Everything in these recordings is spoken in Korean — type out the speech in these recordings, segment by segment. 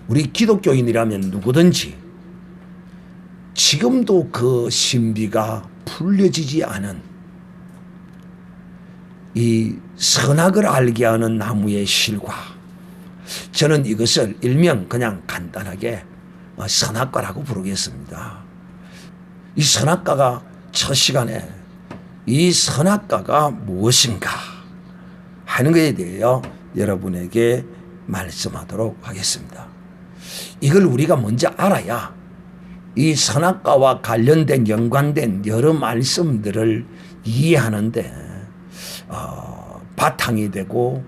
우리 기독교인이라면 누구든지 지금도 그 신비가 풀려지지 않은 이 선악을 알게 하는 나무의 실과, 저는 이것을 일명 그냥 간단하게 선악과라고 부르겠습니다. 이 선악과가 첫 시간에 이 선악과가 무엇인가 하는 것에 대하여 여러분에게 말씀하도록 하겠습니다. 이걸 우리가 먼저 알아야 이 선악과와 관련된 연관된 여러 말씀들을 이해하는데 바탕이 되고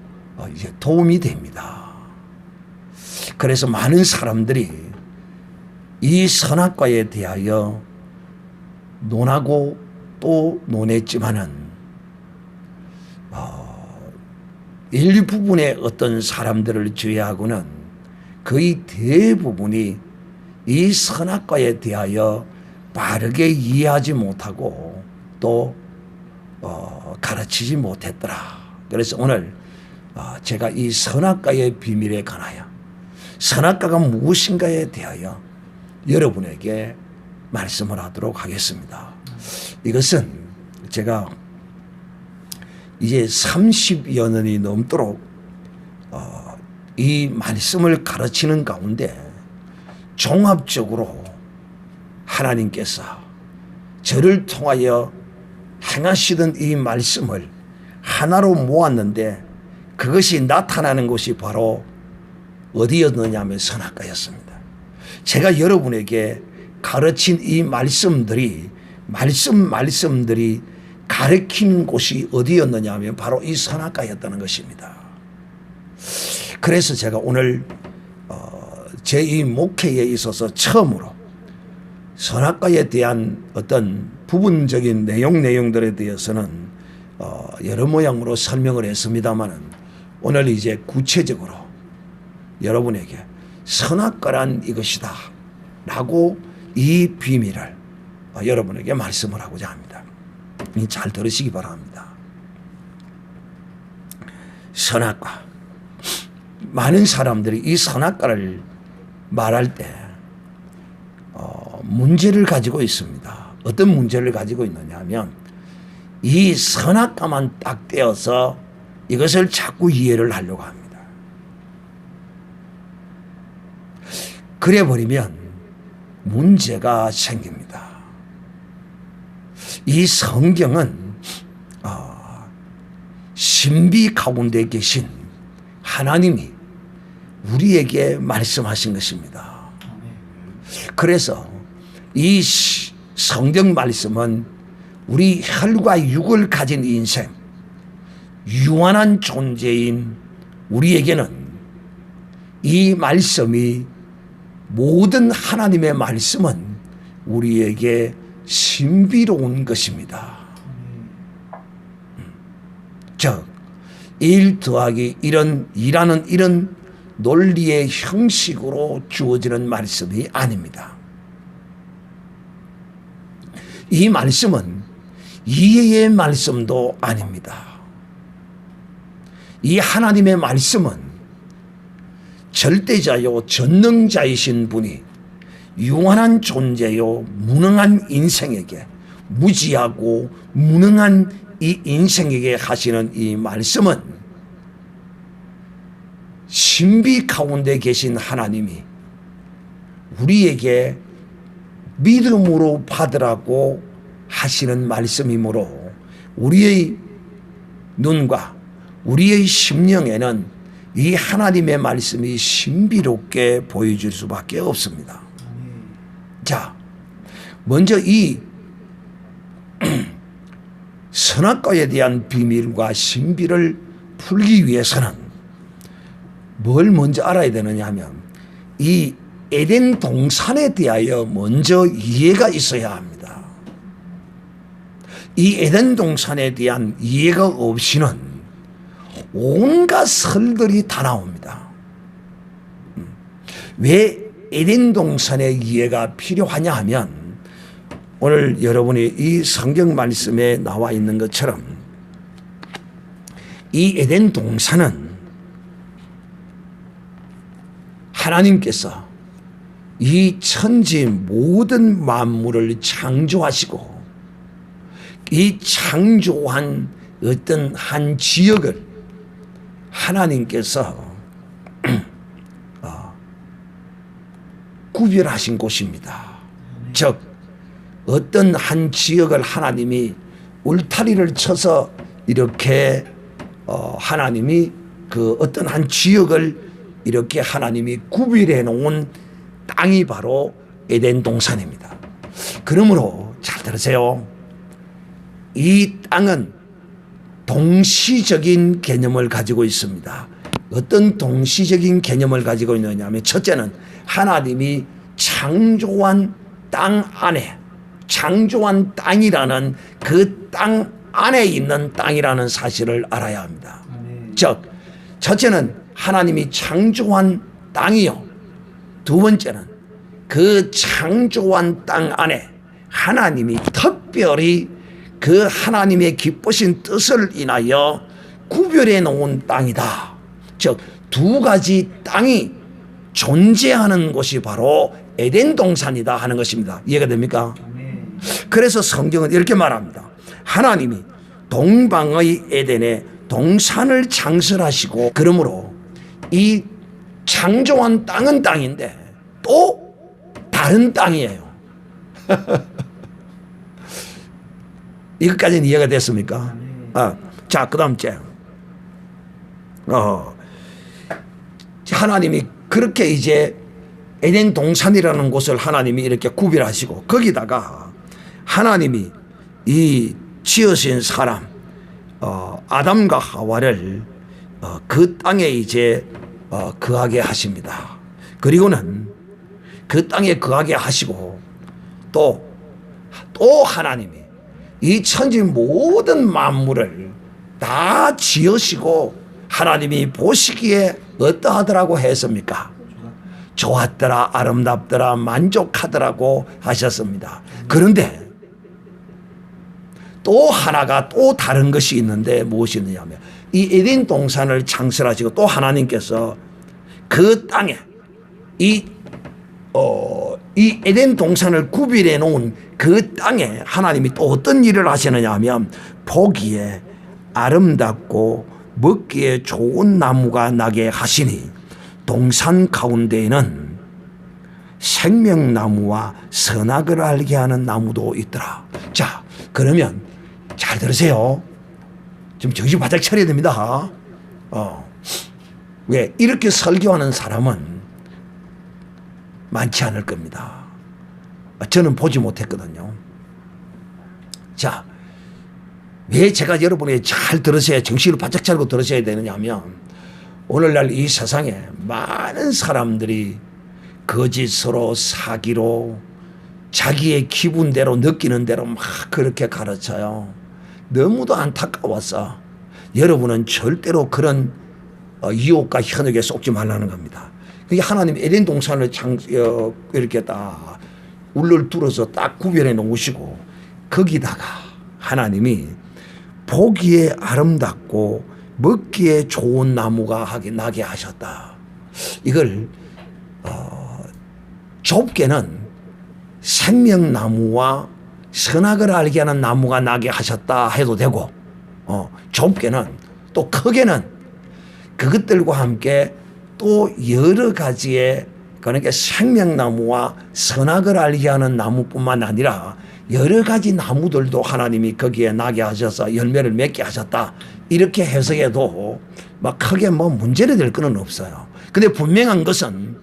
이제 도움이 됩니다. 그래서 많은 사람들이 이 선악과에 대하여 논하고 또 논했지만은 일부분의 어떤 사람들을 제외하고는 거의 대부분이 이 선악과에 대하여 바르게 이해하지 못하고 또 가르치지 못했더라. 그래서 오늘 제가 이 선악과의 비밀에 관하여, 선악과가 무엇인가에 대하여 여러분에게 말씀을 하도록 하겠습니다. 이것은 제가 이제 30여 년이 넘도록 이 말씀을 가르치는 가운데 종합적으로 하나님께서 저를 통하여 행하시던 이 말씀을 하나로 모았는데 그것이 나타나는 것이 바로 어디였느냐 하면 선악과였습니다. 제가 여러분에게 가르친 이 말씀들이 가르치는 곳이 어디였느냐 하면 바로 이 선악과였다는 것입니다. 그래서 제가 오늘 제 이 목회에 있어서 처음으로 선악과에 대한 어떤 부분적인 내용들에 대해서는 여러 모양으로 설명을 했습니다마는 오늘 이제 구체적으로 여러분에게 선악과란 이것이다 라고 이 비밀을 여러분에게 말씀을 하고자 합니다. 잘 들으시기 바랍니다. 선악과, 많은 사람들이 이 선악과를 말할 때 문제를 가지고 있습니다. 어떤 문제를 가지고 있느냐 하면 이 선악과만 딱 떼어서 이것을 자꾸 이해를 하려고 합니다. 그래 버리면 문제가 생깁니다. 이 성경은 신비 가운데 계신 하나님이 우리에게 말씀하신 것입니다. 그래서 이 성경 말씀은 우리 혈과 육을 가진 인생, 유한한 존재인 우리에게는 이 말씀이, 모든 하나님의 말씀은 우리에게 신비로운 것입니다. 즉 1 더하기 1은 2라는 이런 논리의 형식으로 주어지는 말씀이 아닙니다. 이 말씀은 이해의 말씀도 아닙니다. 이 하나님의 말씀은 절대자요 전능자이신 분이 유한한 존재요 무능한 인생에게, 무지하고 무능한 이 인생에게 하시는 이 말씀은 신비 가운데 계신 하나님이 우리에게 믿음으로 받으라고 하시는 말씀이므로 우리의 눈과 우리의 심령에는 이 하나님의 말씀이 신비롭게 보여질 수밖에 없습니다. 자, 먼저 이 선악과에 대한 비밀과 신비를 풀기 위해서는 뭘 먼저 알아야 되느냐 하면 이 에덴 동산에 대하여 먼저 이해가 있어야 합니다. 이 에덴 동산에 대한 이해가 없이는 온갖 설들이 다 나옵니다. 왜 에덴 동산의 이해가 필요하냐 하면 오늘 여러분이 이 성경 말씀에 나와 있는 것처럼 이 에덴 동산은 하나님께서 이 천지 모든 만물을 창조하시고 이 창조한 어떤 한 지역을 하나님께서 구별하신 곳입니다. 즉 어떤 한 지역을 하나님이 울타리를 쳐서 이렇게 하나님이 그 어떤 한 지역을 이렇게 하나님이 구별해 놓은 땅이 바로 에덴 동산입니다. 그러므로 잘 들으세요. 이 땅은 동시적인 개념을 가지고 있습니다. 어떤 동시적인 개념을 가지고 있느냐면 첫째는 하나님이 창조한 땅 안에 창조한 땅이라는 그 땅 안에 있는 땅이라는 사실을 알아야 합니다. 즉 첫째는 하나님이 창조한 땅이요. 두 번째는 그 창조한 땅 안에 하나님이 특별히 그 하나님의 기쁘신 뜻을 인하여 구별해 놓은 땅이다. 즉 두 가지 땅이 존재하는 곳이 바로 에덴 동산이다 하는 것입니다. 이해가 됩니까? 그래서 성경은 이렇게 말합니다. 하나님이 동방의 에덴에 동산을 창설하시고 그러므로 이 창조한 땅은 땅인데 또 다른 땅이에요. 이것까지는 이해가 됐습니까? 자, 그 다음 째. 하나님이 그렇게 이제 에덴 동산이라는 곳을 하나님이 이렇게 구별하시고 거기다가 하나님이 이 지으신 사람, 아담과 하와를 그 땅에 이제 거하게 하십니다. 그리고는 그 땅에 거하게 하시고 또 하나님이 이 천지 모든 만물을 다 지으시고 하나님이 보시기에 어떠하더라고 했습니까? 좋았더라, 아름답더라, 만족하더라고 하셨습니다. 그런데 또 하나가 또 다른 것이 있는데 무엇이 있느냐면 이 에덴 동산을 창설하시고 또 하나님께서 그 땅에 이 에덴 동산을 구별해 놓은 그 땅에 하나님이 또 어떤 일을 하시느냐 하면 보기에 아름답고 먹기에 좋은 나무가 나게 하시니 동산 가운데에는 생명나무와 선악을 알게 하는 나무도 있더라. 자, 그러면 잘 들으세요. 지금 정신 바짝 차려야 됩니다. 왜? 이렇게 설교하는 사람은 많지 않을 겁니다. 저는 보지 못했거든요. 자, 왜 제가 여러분이 잘 들으셔야, 정신을 바짝 차리고 들으셔야 되느냐 하면 오늘날 이 세상에 많은 사람들이 거짓으로 사기로 자기의 기분대로 느끼는 대로 막 그렇게 가르쳐요. 너무도 안타까워서 여러분은 절대로 그런 유혹과 현혹에 속지 말라는 겁니다. 그게 하나님 에덴 동산을 이렇게 딱 울를 둘러서 딱 구별해 놓으시고 거기다가 하나님이 보기에 아름답고 먹기에 좋은 나무가 나게 하셨다. 이걸 좁게는 생명나무와 선악을 알게 하는 나무가 나게 하셨다 해도 되고 좁게는 또 크게는 그것들과 함께 또 여러 가지의 그러니까 생명나무와 선악을 알게 하는 나무뿐만 아니라 여러 가지 나무들도 하나님이 거기에 나게 하셔서 열매를 맺게 하셨다. 이렇게 해석해도 막 크게 뭐 문제가 될 건 없어요. 근데 분명한 것은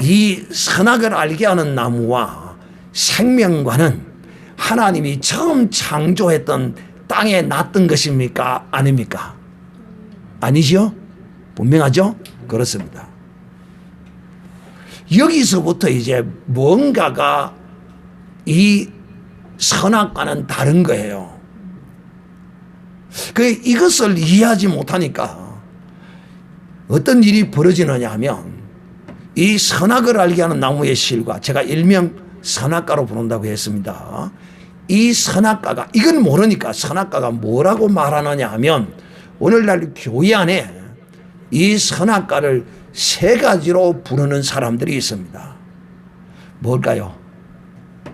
이 선악을 알게 하는 나무와 생명과는 하나님이 처음 창조했던 땅에 났던 것입니까? 아닙니까? 아니죠? 분명하죠? 그렇습니다. 여기서부터 이제 뭔가가 이 선악과는 다른 거예요. 이것을 이해하지 못하니까 어떤 일이 벌어지느냐 하면 이 선악을 알게 하는 나무의 실과 제가 일명 선악과로 부른다고 했습니다. 이 선악과가 이건 모르니까 선악과가 뭐라고 말하느냐 하면 오늘날 교회 안에 이 선악과를 세 가지로 부르는 사람들이 있습니다. 뭘까요?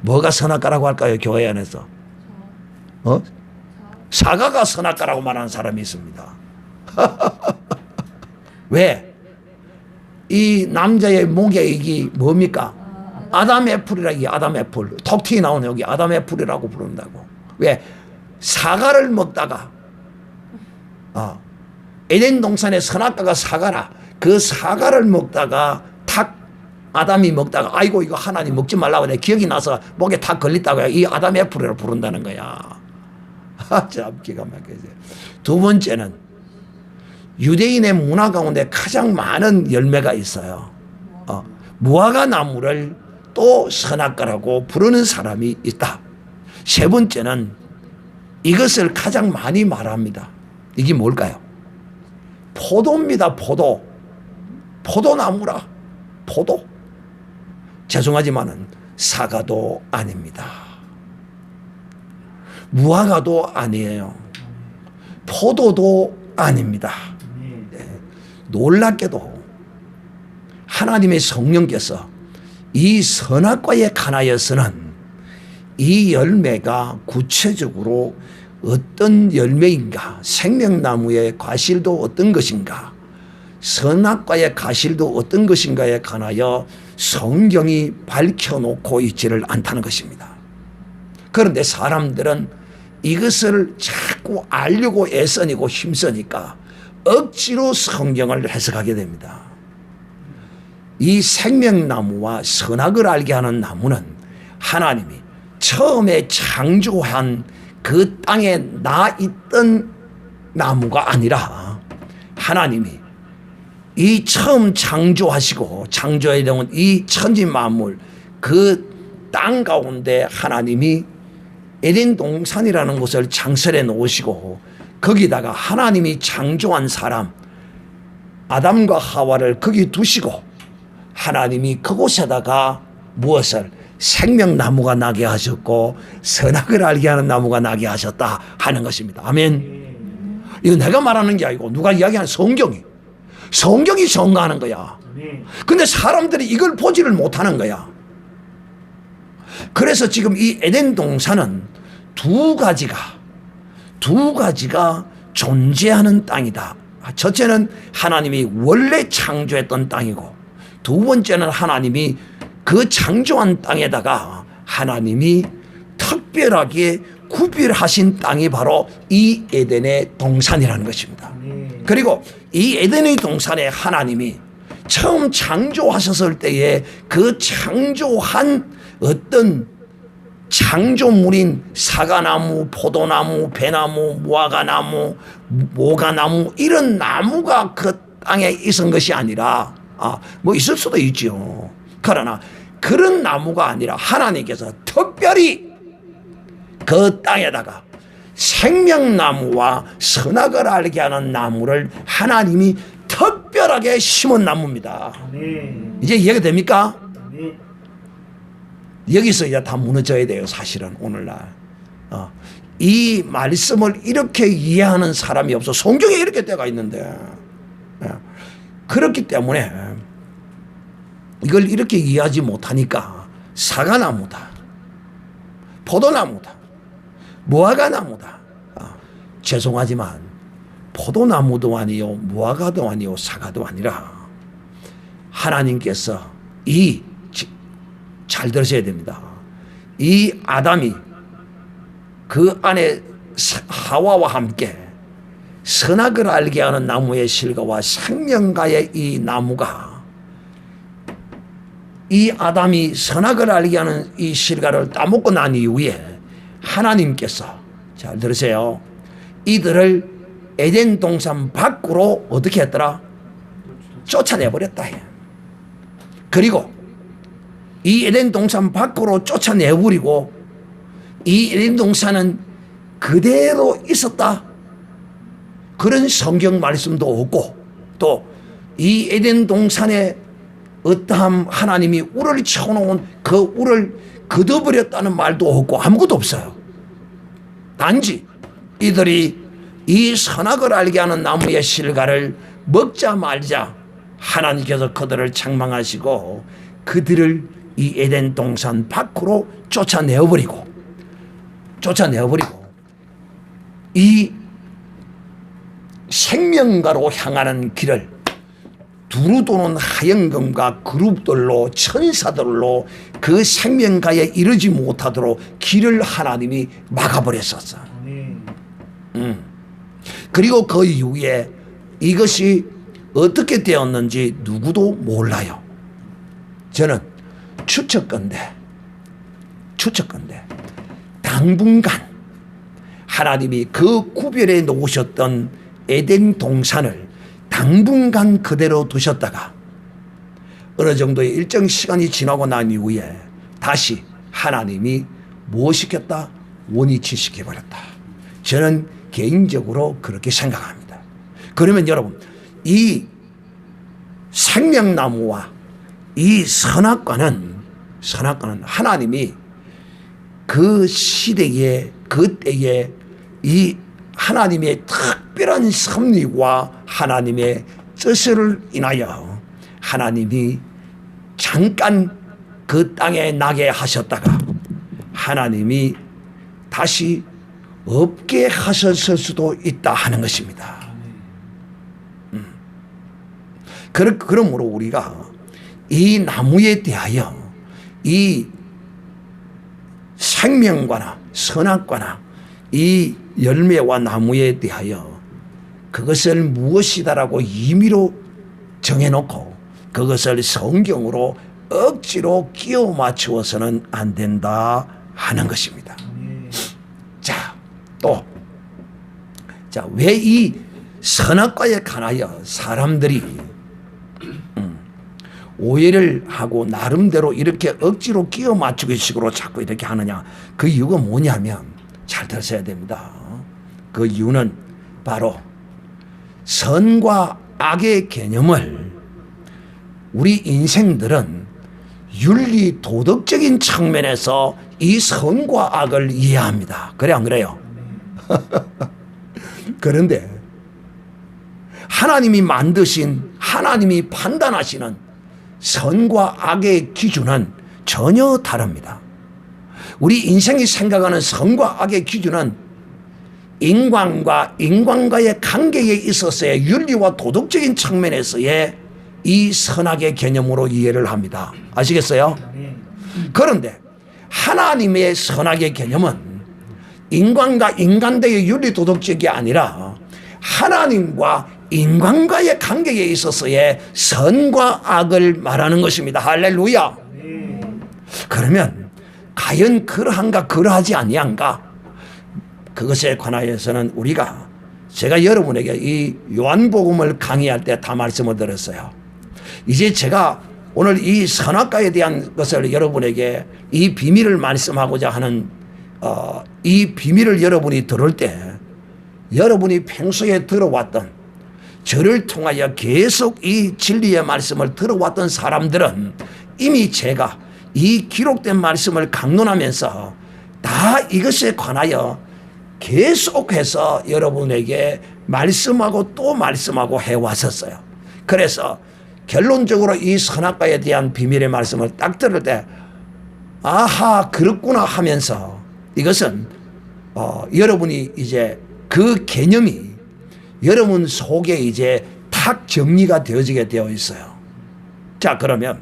뭐가 선악과라고 할까요? 교회 안에서 사과가 선악과라고 말하는 사람이 있습니다. 왜? 이 남자의 목에 이게 뭡니까? 아담 애플이라. 이게 아담 애플. 톡 나오네. 여기 아담 애플이라고 부른다고. 왜? 사과를 먹다가 에덴 동산의 선악과가 사과라. 그 사과를 먹다가 아담이 먹다가 아이고 이거 하나님 먹지 말라고 내 기억이 나서 목에 탁 걸렸다고 이 아담 애플이라고 부른다는 거야. 참 기가 막히지. 두 번째는 유대인의 문화 가운데 가장 많은 열매가 있어요. 무화과 나무를 또 선악과라고 부르는 사람이 있다. 세 번째는 이것을 가장 많이 말합니다. 이게 뭘까요? 포도입니다. 포도. 포도나무라. 포도. 죄송하지만은 사과도 아닙니다. 무화과도 아니에요. 포도도 아닙니다. 놀랍게도 하나님의 성령께서 이 선악과에 관하여서는 이 열매가 구체적으로 어떤 열매인가, 생명나무의 과실도 어떤 것인가, 선악과의 과실도 어떤 것인가에 관하여 성경이 밝혀놓고 있지를 않다는 것입니다. 그런데 사람들은 이것을 자꾸 알려고 애써니고 힘쓰니까 억지로 성경을 해석하게 됩니다. 이 생명나무와 선악을 알게 하는 나무는 하나님이 처음에 창조한 그 땅에 나 있던 나무가 아니라 하나님이 이 처음 창조하시고 창조해 놓은 이 천지 만물 그 땅 가운데 하나님이 에덴 동산이라는 곳을 창설해 놓으시고 거기다가 하나님이 창조한 사람 아담과 하와를 거기 두시고 하나님이 그곳에다가 무엇을 생명나무가 나게 하셨고 선악을 알게 하는 나무가 나게 하셨다 하는 것입니다. 아멘. 이거 내가 말하는 게 아니고 누가 이야기하는 성경이 증거하는 거야. 근데 사람들이 이걸 보지를 못하는 거야. 그래서 지금 이 에덴 동산은 두 가지가 존재하는 땅이다. 첫째는 하나님이 원래 창조했던 땅이고 두 번째는 하나님이 그 창조한 땅에다가 하나님이 특별하게 구별하신 땅이 바로 이 에덴의 동산이라는 것입니다. 그리고 이 에덴의 동산에 하나님이 처음 창조하셨을 때에 그 창조한 어떤 창조물인 사과나무, 포도나무, 배나무, 무화과나무, 모가나무 이런 나무가 그 땅에 있은 것이 아니라 뭐 있을 수도 있죠. 그러나 그런 나무가 아니라 하나님께서 특별히 그 땅에다가 생명나무와 선악을 알게 하는 나무를 하나님이 특별하게 심은 나무입니다. 이제 이해가 됩니까? 여기서 이제 다 무너져야 돼요. 사실은 오늘날 이 말씀을 이렇게 이해하는 사람이 없어. 성경에 이렇게 때가 있는데 그렇기 때문에 이걸 이렇게 이해하지 못하니까 사과나무다, 포도나무다, 무화과나무다. 죄송하지만 포도나무도 아니요, 무화과도 아니요, 사과도 아니라 하나님께서 잘 들으셔야 됩니다. 이 아담이 그 안에 하와와 함께 선악을 알게 하는 나무의 실과와 생명과의 이 나무가 이 아담이 선악을 알게 하는 이 실과를 따먹고 난 이후에 하나님께서 잘 들으세요. 이들을 에덴 동산 밖으로 어떻게 했더라? 쫓아내버렸다. 그리고 이 에덴 동산 밖으로 쫓아내버리고 이 에덴 동산은 그대로 있었다. 그런 성경 말씀도 없고 또 이 에덴 동산에 어떠한 하나님이 울을 쳐놓은 그 울을 걷어버렸다는 말도 없고 아무것도 없어요. 단지 이들이 이 선악을 알게 하는 나무의 실과를 먹자 말자 하나님께서 그들을 책망하시고 그들을 이 에덴 동산 밖으로 쫓아내어버리고 이 생명가로 향하는 길을 두루 도는 하영금과 그룹들로 천사들로 그 생명가에 이르지 못하도록 길을 하나님이 막아버렸었어. 그리고 그 이후에 이것이 어떻게 되었는지 누구도 몰라요. 저는 추측건대 당분간 하나님이 그 구별해 놓으셨던 에덴 동산을 당분간 그대로 두셨다가 어느 정도의 일정 시간이 지나고 난 이후에 다시 하나님이 무엇시켰다? 원위치시켜버렸다. 저는 개인적으로 그렇게 생각합니다. 그러면 여러분, 이 생명나무와 이 선악과는 하나님이 그 시대에 그때에 이 하나님의 특별한 섭리와 하나님의 뜻을 인하여 하나님이 잠깐 그 땅에 나게 하셨다가 하나님이 다시 없게 하셨을 수도 있다 하는 것입니다. 그러므로 우리가 이 나무에 대하여 이 생명과나 선악과나 이 열매와 나무에 대하여 그것을 무엇이다라고 임의로 정해놓고 그것을 성경으로 억지로 끼워 맞추어서는 안 된다 하는 것입니다. 왜 이 선악과에 관하여 사람들이 오해를 하고 나름대로 이렇게 억지로 끼워 맞추기 식으로 자꾸 이렇게 하느냐? 그 이유가 뭐냐면 잘 들으셔야 됩니다. 그 이유는 바로 선과 악의 개념을 우리 인생들은 윤리 도덕적인 측면에서 이 선과 악을 이해합니다. 그래 안 그래요? 그런데 하나님이 만드신 하나님이 판단하시는 선과 악의 기준은 전혀 다릅니다. 우리 인생이 생각하는 선과 악의 기준은 인간과 인간과의 관계에 있어서의 윤리와 도덕적인 측면에서의 이 선악의 개념으로 이해를 합니다. 아시겠어요? 그런데 하나님의 선악의 개념은 인간과 인간대의 윤리 도덕적이 아니라 하나님과 인간과의 관계에 있어서의 선과 악을 말하는 것입니다. 할렐루야. 그러면 과연 그러한가 그러하지 아니한가? 그것에 관하여서는 우리가 제가 여러분에게 이 요한복음을 강의할 때 다 말씀을 드렸어요. 이제 제가 오늘 이 선악과에 대한 것을 여러분에게 이 비밀을 말씀하고자 하는 이 비밀을 여러분이 들을 때 여러분이 평소에 들어왔던 저를 통하여 계속 이 진리의 말씀을 들어왔던 사람들은 이미 제가 이 기록된 말씀을 강론하면서 다 이것에 관하여 계속해서 여러분에게 말씀하고 또 말씀하고 해왔었어요. 그래서 결론적으로 이 선악과에 대한 비밀의 말씀을 딱 들을 때 아하 그렇구나 하면서 이것은 여러분이 이제 그 개념이 여러분 속에 이제 탁 정리가 되어지게 되어 있어요. 그러면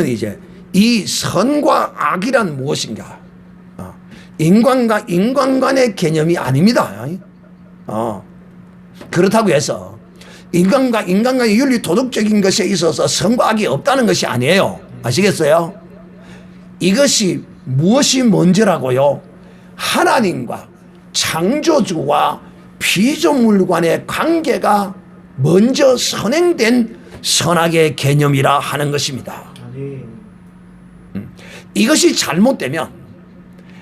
이제 이 선과 악이란 무엇인가? 인간과 인간 간의 개념이 아닙니다. 그렇다고 해서 인간과 인간 간의 윤리 도덕적인 것에 있어서 선과 악이 없다는 것이 아니에요. 아시겠어요? 이것이 무엇이 먼저라고요? 하나님과 창조주와 피조물 간의 관계가 먼저 선행된 선악의 개념이라 하는 것입니다. 이것이 잘못되면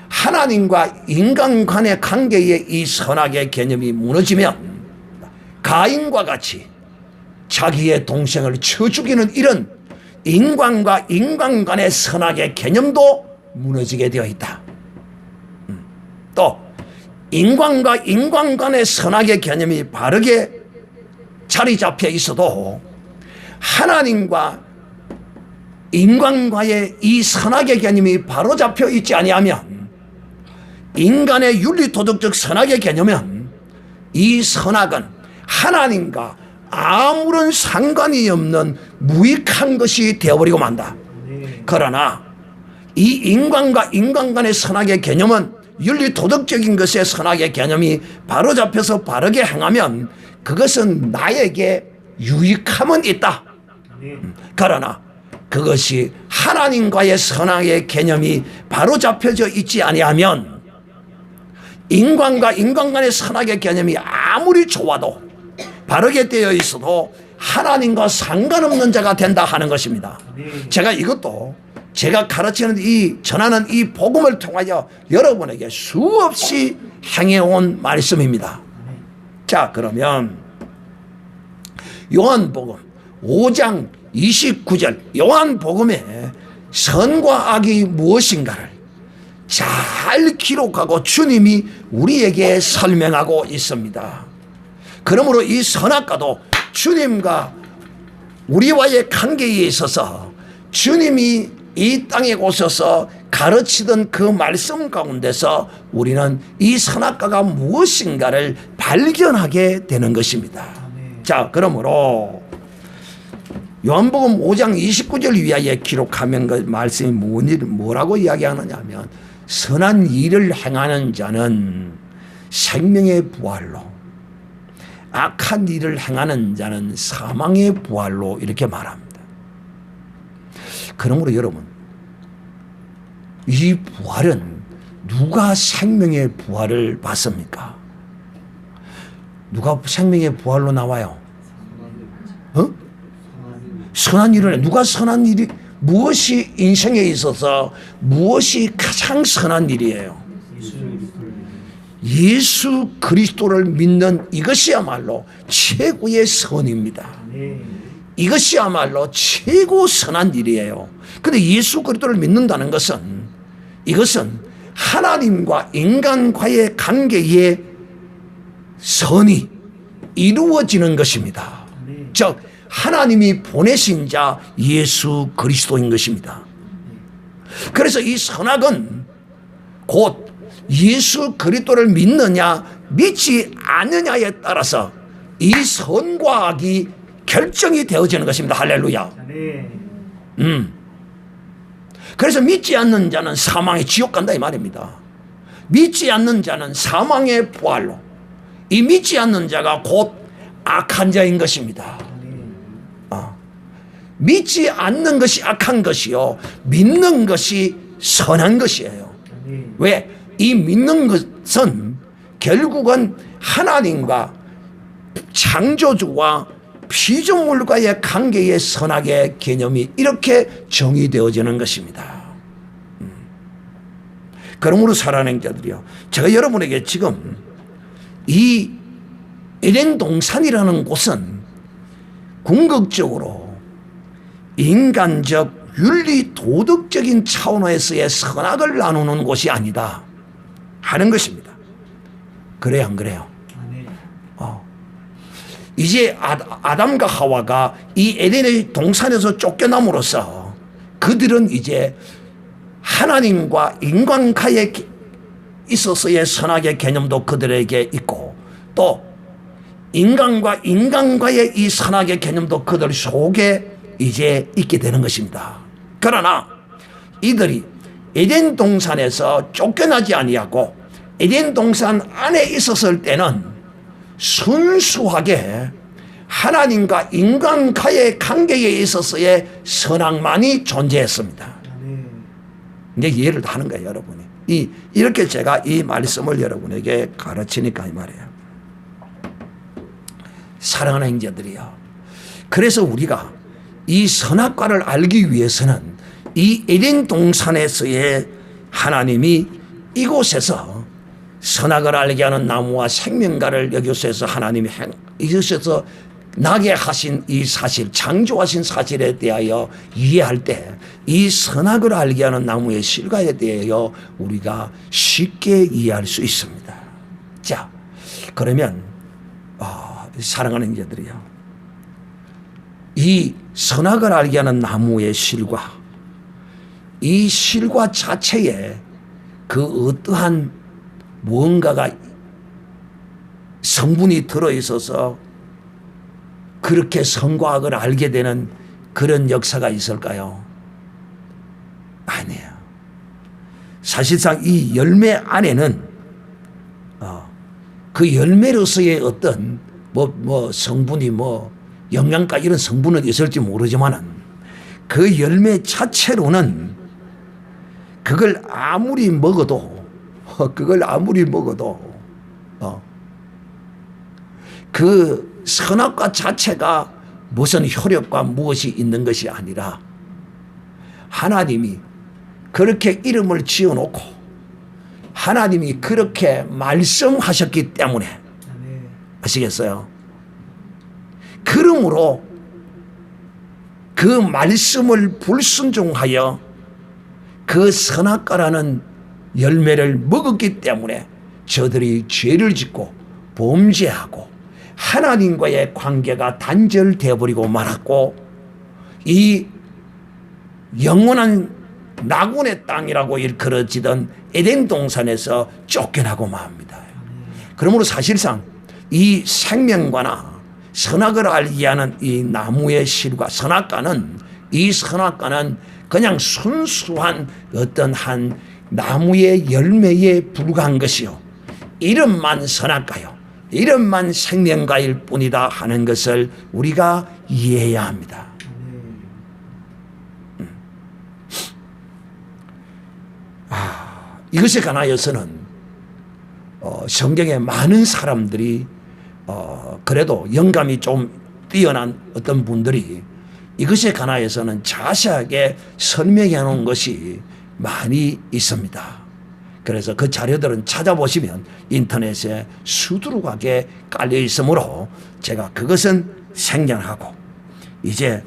하나님과 인간 간의 관계의 이 선악의 개념이 무너지면 가인과 같이 자기의 동생을 쳐 죽이는 이런 인간과 인간 간의 선악의 개념도 무너지게 되어 있다. 또 인간과 인간 간의 선악의 개념이 바르게 자리 잡혀 있어도 하나님과 인간과의 이 선악의 개념이 바로 잡혀 있지 아니하면, 인간의 윤리도덕적 선악의 개념은 이 선악은 하나님과 아무런 상관이 없는 무익한 것이 되어버리고 만다. 그러나 이 인간과 인간 간의 선악의 개념은 윤리도덕적인 것의 선악의 개념이 바로 잡혀서 바르게 행하면 그것은 나에게 유익함은 있다. 그러나 그것이 하나님과의 선악의 개념이 바로 잡혀져 있지 아니하면 인간과 인간 간의 선악의 개념이 아무리 좋아도 바르게 되어 있어도 하나님과 상관없는 자가 된다 하는 것입니다. 제가 이것도 제가 가르치는 전하는 이 복음을 통하여 여러분에게 수없이 행해온 말씀입니다. 자, 그러면 요한복음 5장 29절 요한복음에 선과 악이 무엇인가를 잘 기록하고 주님이 우리에게 설명하고 있습니다. 그러므로 이 선악과도 주님과 우리와의 관계에 있어서 주님이 이 땅에 오셔서 가르치던 그 말씀 가운데서 우리는 이 선악과가 무엇인가를 발견하게 되는 것입니다. 자, 그러므로 요한복음 5장 29절 위하에 기록하면 그 말씀이 뭐라고 이야기하느냐 하면, 선한 일을 행하는 자는 생명의 부활로, 악한 일을 행하는 자는 사망의 부활로, 이렇게 말합니다. 그러므로 여러분, 이 부활은 누가 생명의 부활을 받습니까? 누가 생명의 부활로 나와요? 선한 일을 해. 누가 선한 일이, 무엇이 인생에 있어서 무엇이 가장 선한 일이에요? 예수 그리스도를 믿는 이것이야말로 최고의 선입니다. 이것이야말로 최고 선한 일이에요. 그런데 예수 그리스도를 믿는다는 것은, 이것은 하나님과 인간과의 관계에 선이 이루어지는 것입니다. 즉 하나님이 보내신 자 예수 그리스도인 것입니다. 그래서 이 선악은 곧 예수 그리스도를 믿느냐 믿지 않느냐에 따라서 이 선과 악이 결정이 되어지는 것입니다. 할렐루야. 그래서 믿지 않는 자는 사망의 지옥 간다 이 말입니다. 믿지 않는 자는 사망의 부활로, 이 믿지 않는 자가 곧 악한 자인 것입니다. 믿지 않는 것이 악한 것이요, 믿는 것이 선한 것이에요. 왜? 이 믿는 것은 결국은 하나님과 창조주와 피조물과의 관계의 선악의 개념이 이렇게 정의되어지는 것입니다. 그러므로 사랑하는 자들이요, 제가 여러분에게 지금 이 에덴 동산이라는 곳은 궁극적으로 인간적 윤리 도덕적인 차원에서의 선악을 나누는 곳이 아니다 하는 것입니다. 그래요, 안 그래요? 이제 아담과 하와가 이 에덴의 동산에서 쫓겨남으로써 그들은 이제 하나님과 인간과의 있어서의 선악의 개념도 그들에게 있고, 또 인간과 인간과의 이 선악의 개념도 그들 속에 이제 있게 되는 것입니다. 그러나 이들이 에덴 동산에서 쫓겨나지 아니하고 에덴 동산 안에 있었을 때는 순수하게 하나님과 인간과의 관계에 있어서의 선악만이 존재했습니다. 이제 이해를 하는 거예요, 여러분이. 이렇게 제가 이 말씀을 여러분에게 가르치니까 이 말이에요. 사랑하는 형제들이요, 그래서 우리가 이 선악과를 알기 위해서는 이 에덴 동산에서의 하나님이 이곳에서 선악을 알게 하는 나무와 생명과를 여기서 하나님이 이곳에서 나게 하신 이 사실, 창조하신 사실에 대하여 이해할 때 이 선악을 알게 하는 나무의 실과에 대하여 우리가 쉽게 이해할 수 있습니다. 자, 그러면 사랑하는 이제들이요, 이 선악을 알게 하는 나무의 실과 이 실과 자체에 그 어떠한 무언가가 성분이 들어있어서 그렇게 선과 악을 알게 되는 그런 역사가 있을까요? 아니에요. 사실상 이 열매 안에는 그 열매로서의 어떤 성분이 영양가 이런 성분은 있을지 모르지만은 그 열매 자체로는 그걸 아무리 먹어도 그 선악과 자체가 무슨 효력과 무엇이 있는 것이 아니라 하나님이 그렇게 이름을 지어놓고 하나님이 그렇게 말씀하셨기 때문에, 아시겠어요? 그러므로 그 말씀을 불순종하여 그 선악과라는 열매를 먹었기 때문에 저들이 죄를 짓고 범죄하고 하나님과의 관계가 단절되어 버리고 말았고, 이 영원한 낙원의 땅이라고 일컬어지던 에덴 동산에서 쫓겨나고 맙니다. 그러므로 사실상 이 생명과나 선악을 알게 하는 이 나무의 실과 이 선악과는 그냥 순수한 어떤 한 나무의 열매에 불과한 것이요, 이름만 선악과요, 이름만 생명과일 뿐이다 하는 것을 우리가 이해해야 합니다. 이것에 관하여서는 성경에 많은 사람들이 그래도 영감이 좀 뛰어난 어떤 분들이 이것에 관하여서는 자세하게 설명해 놓은 것이 많이 있습니다. 그래서 그 자료들은 찾아보시면 인터넷에 수두룩하게 깔려 있으므로 제가 그것은 생략하고 이제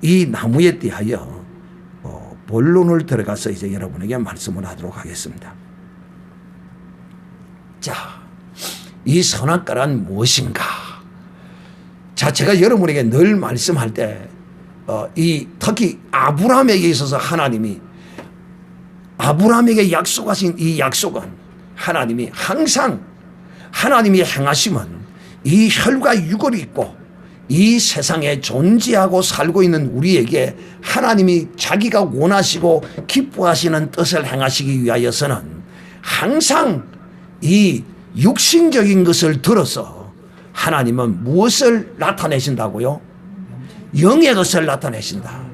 이 나무에 대하여 본론을 들어가서 이제 여러분에게 말씀을 하도록 하겠습니다. 자, 이 선악과란 무엇인가? 자, 제가 여러분에게 늘 말씀할 때 특히 아브라함에게 있어서 하나님이 아브라함에게 약속하신 이 약속은 하나님이 항상 하나님이 행하심은 이 혈과 육을 입고 이 세상에 존재하고 살고 있는 우리에게 하나님이 자기가 원하시고 기뻐하시는 뜻을 행하시기 위하여서는 항상 이 육신적인 것을 들어서 하나님은 무엇을 나타내신다고요? 영의 것을 나타내신다.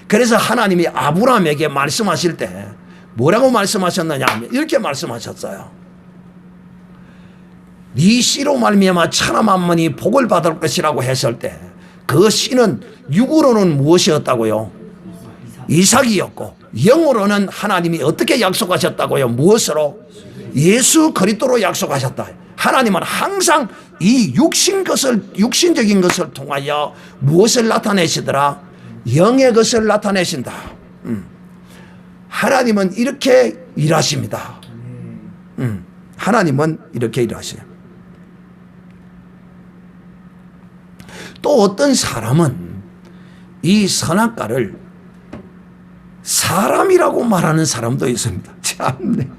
그래서 하나님이 아브라함에게 말씀하실 때 뭐라고 말씀하셨느냐 하면 이렇게 말씀하셨어요. 네 씨로 말미암아 천하 만민이 복을 받을 것이라고 했을 때 그 씨는 육으로는 무엇이었다고요? 이삭이었고, 영으로는 하나님이 어떻게 약속하셨다고요? 무엇으로? 예수 그리스도로 약속하셨다. 하나님은 항상 이 육신적인 것을 통하여 무엇을 나타내시더라? 영의 것을 나타내신다. 하나님은 이렇게 일하십니다. 하나님은 이렇게 일하셔요. 또 어떤 사람은 이 선악과를 사람이라고 말하는 사람도 있습니다. 참네.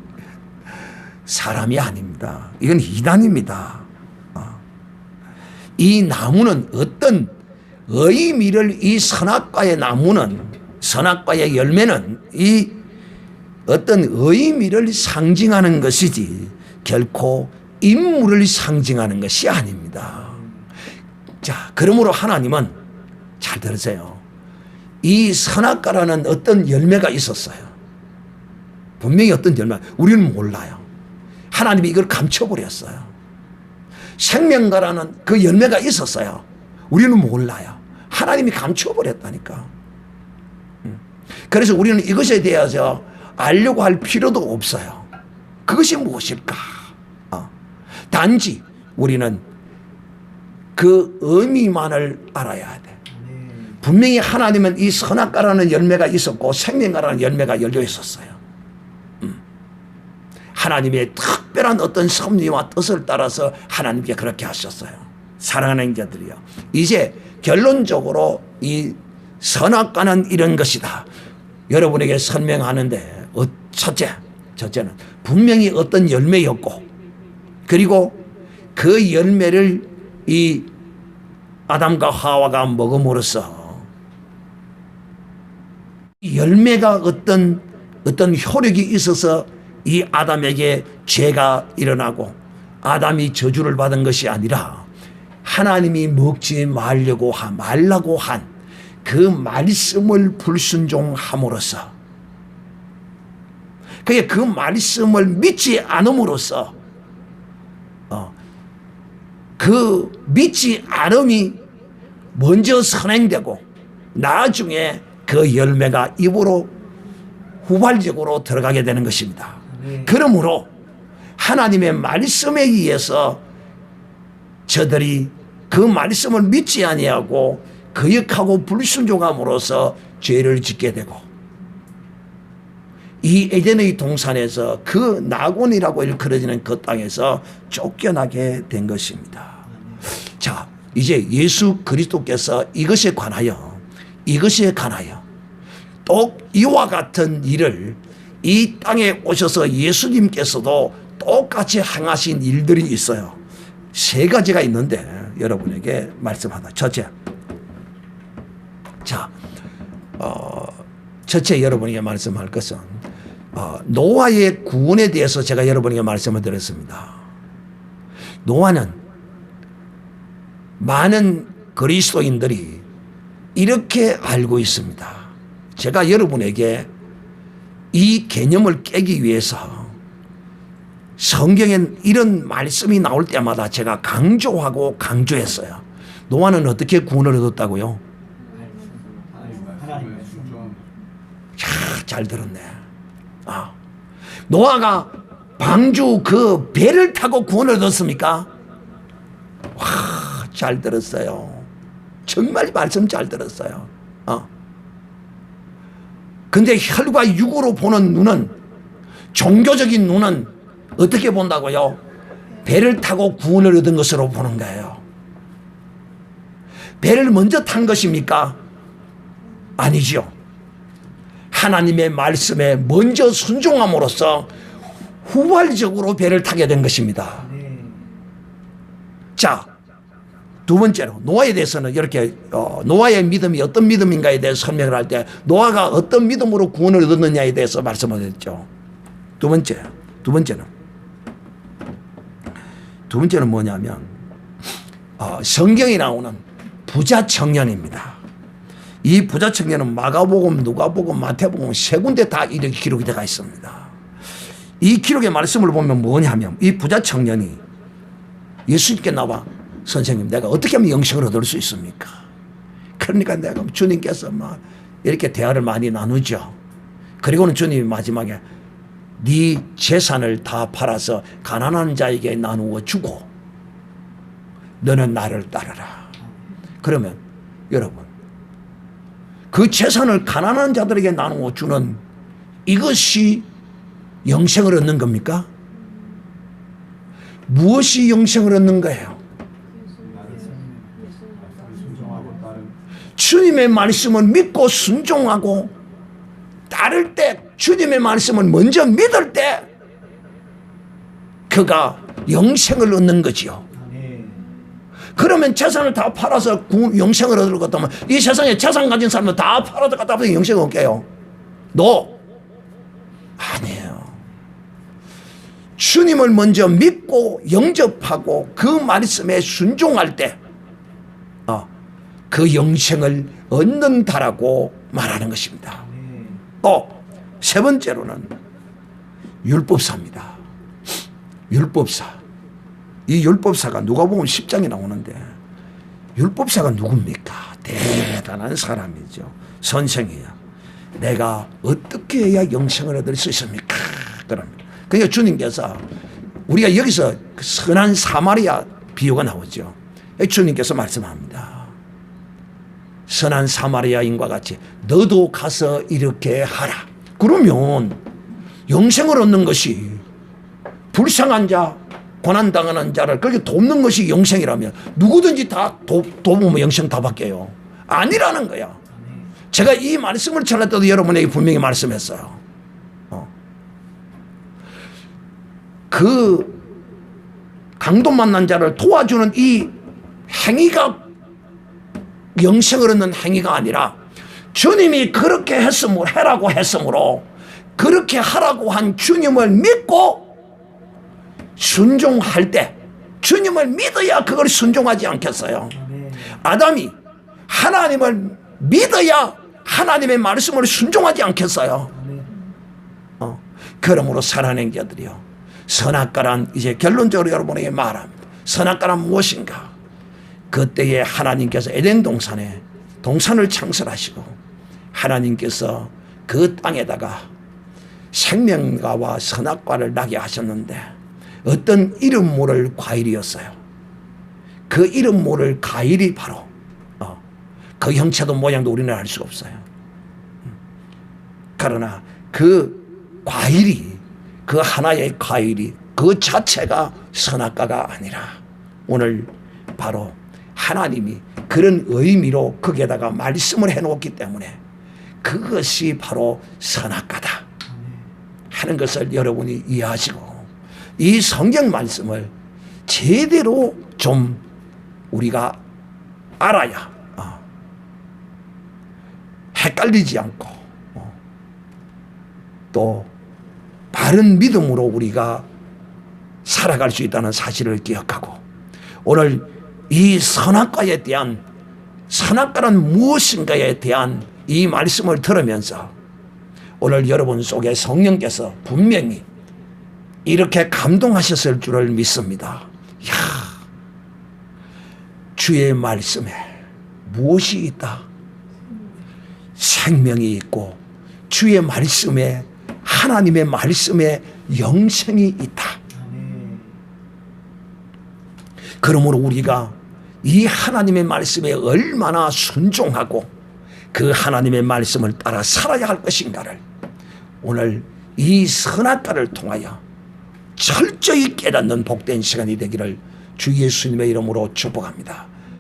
사람이 아닙니다. 이건 이단입니다. 이 나무는 어떤 의미를, 이 선악과의 나무는, 선악과의 열매는 이 어떤 의미를 상징하는 것이지 결코 인물을 상징하는 것이 아닙니다. 자, 그러므로 하나님은 잘 들으세요. 이 선악과라는 어떤 열매가 있었어요. 분명히 어떤 열매, 우리는 몰라요. 하나님이 이걸 감춰버렸어요. 생명과라는 그 열매가 있었어요. 우리는 몰라요. 하나님이 감춰버렸다니까. 그래서 우리는 이것에 대해서 알려고 할 필요도 없어요. 그것이 무엇일까? 단지 우리는 그 의미만을 알아야 돼. 분명히 하나님은 이 선악과라는 열매가 있었고 생명과라는 열매가 열려 있었어요. 하나님의 특별한 어떤 섭리와 뜻을 따라서 하나님께 그렇게 하셨어요. 사랑하는 자들이요, 이제 결론적으로 이 선악과는 이런 것이다 여러분에게 설명하는데, 첫째는 분명히 어떤 열매였고, 그리고 그 열매를 이 아담과 하와가 먹음으로써 열매가 어떤 효력이 있어서 이 아담에게 죄가 일어나고 아담이 저주를 받은 것이 아니라, 하나님이 먹지 말라고 한 그 말씀을 불순종함으로써, 그 말씀을 믿지 않음으로써 그 믿지 않음이 먼저 선행되고 나중에 그 열매가 입으로 후발적으로 들어가게 되는 것입니다. 그러므로 하나님의 말씀에 의해서 저들이 그 말씀을 믿지 아니하고 거역하고 불순종함으로써 죄를 짓게 되고, 이 에덴의 동산에서 그 낙원이라고 일컬어지는 그 땅에서 쫓겨나게 된 것입니다. 자, 이제 예수 그리스도께서 이것에 관하여 또 이와 같은 일을 이 땅에 오셔서 예수님께서도 똑같이 행하신 일들이 있어요. 세 가지가 있는데 여러분에게 말씀하다. 첫째 여러분에게 말씀할 것은 노아의 구원에 대해서 제가 여러분에게 말씀을 드렸습니다. 노아는 많은 그리스도인들이 이렇게 알고 있습니다. 제가 여러분에게 이 개념을 깨기 위해서 성경엔 이런 말씀이 나올 때마다 제가 강조했어요. 노아는 어떻게 구원을 얻었다고요? 잘 들었네. 노아가 방주 그 배를 타고 구원을 얻었습니까? 와, 잘 들었어요. 정말 말씀 잘 들었어요. 근데 혈과 육으로 보는 눈은, 종교적인 눈은 어떻게 본다고요? 배를 타고 구원을 얻은 것으로 보는 거예요. 배를 먼저 탄 것입니까? 아니죠. 하나님의 말씀에 먼저 순종함으로써 후발적으로 배를 타게 된 것입니다. 자, 두 번째로 노아에 대해서는 이렇게 노아의 믿음이 어떤 믿음인가에 대해서 설명을 할 때 노아가 어떤 믿음으로 구원을 얻었느냐에 대해서 말씀을 했죠. 두 번째는 뭐냐면 성경에 나오는 부자 청년입니다. 이 부자 청년은 마가복음, 누가복음, 마태복음 세 군데 다 이렇게 기록이 되어 있습니다. 이 기록의 말씀을 보면 뭐냐면, 이 부자 청년이 예수님께 나와, 선생님, 내가 어떻게 하면 영생을 얻을 수 있습니까? 그러니까 내가 주님께서 막 이렇게 대화를 많이 나누죠. 그리고는 주님이 마지막에 네 재산을 다 팔아서 가난한 자에게 나누어 주고 너는 나를 따르라. 그러면 여러분, 그 재산을 가난한 자들에게 나누어 주는 이것이 영생을 얻는 겁니까? 무엇이 영생을 얻는 거예요? 주님의 말씀을 믿고 순종하고 따를 때, 주님의 말씀을 먼저 믿을 때 그가 영생을 얻는 거지요. 그러면 재산을 다 팔아서 영생을 얻을 것 같다면 이 세상에 재산 가진 사람은 다 팔아서 갖다 보면 영생을 얻게요? 아니에요. 주님을 먼저 믿고 영접하고 그 말씀에 순종할 때 그 영생을 얻는다라고 말하는 것입니다. 또 세 번째로는 율법사입니다. 율법사. 이 율법사가 누가복음 10장에 나오는데, 율법사가 누굽니까? 대단한 사람이죠. 선생이야. 내가 어떻게 해야 영생을 얻을 수 있습니까? 그러니까 주님께서, 우리가 여기서 선한 사마리아 비유가 나오죠. 주님께서 말씀합니다. 선한 사마리아인과 같이 너도 가서 이렇게 하라. 그러면 영생을 얻는 것이 불쌍한 자, 고난당하는 자를 그렇게 돕는 것이 영생이라면 누구든지 다 돕으면 영생 다 바뀌어요. 아니라는 거야. 제가 이 말씀을 전할 때도 여러분에게 분명히 말씀했어요. 그 강도 만난 자를 도와주는 이 행위가 영생을 얻는 행위가 아니라 주님이 그렇게 해라고 했으므로 그렇게 하라고 한 주님을 믿고 순종할 때 주님을 믿어야 그걸 순종하지 않겠어요. 아담이 하나님을 믿어야 하나님의 말씀을 순종하지 않겠어요. 그러므로 사랑하는 자들이요, 선악과란 이제 결론적으로 여러분에게 말합니다. 선악과란 무엇인가? 그때에 하나님께서 에덴 동산을 창설하시고 하나님께서 그 땅에다가 생명과와 선악과를 나게 하셨는데 어떤 이름 모를 과일이었어요. 그 이름 모를 과일이 바로 그 형체도 모양도 우리는 알 수가 없어요. 그러나 그 과일이, 그 하나의 과일이 그 자체가 선악과가 아니라 오늘 바로 하나님이 그런 의미로 거기에다가 말씀을 해놓았기 때문에 그것이 바로 선악과다 하는 것을 여러분이 이해하시고 이 성경 말씀을 제대로 좀 우리가 알아야 헷갈리지 않고 또 바른 믿음으로 우리가 살아갈 수 있다는 사실을 기억하고 오늘 이 선악과에 대한 선악과란 무엇인가에 대한 이 말씀을 들으면서 오늘 여러분 속에 성령께서 분명히 이렇게 감동하셨을 줄을 믿습니다. 야, 주의 말씀에 무엇이 있다? 생명이 있고 주의 말씀에 하나님의 말씀에 영생이 있다. 그러므로 우리가 이 하나님의 말씀에 얼마나 순종하고 그 하나님의 말씀을 따라 살아야 할 것인가를 오늘 이 선악과를 통하여 철저히 깨닫는 복된 시간이 되기를 주 예수님의 이름으로 축복합니다.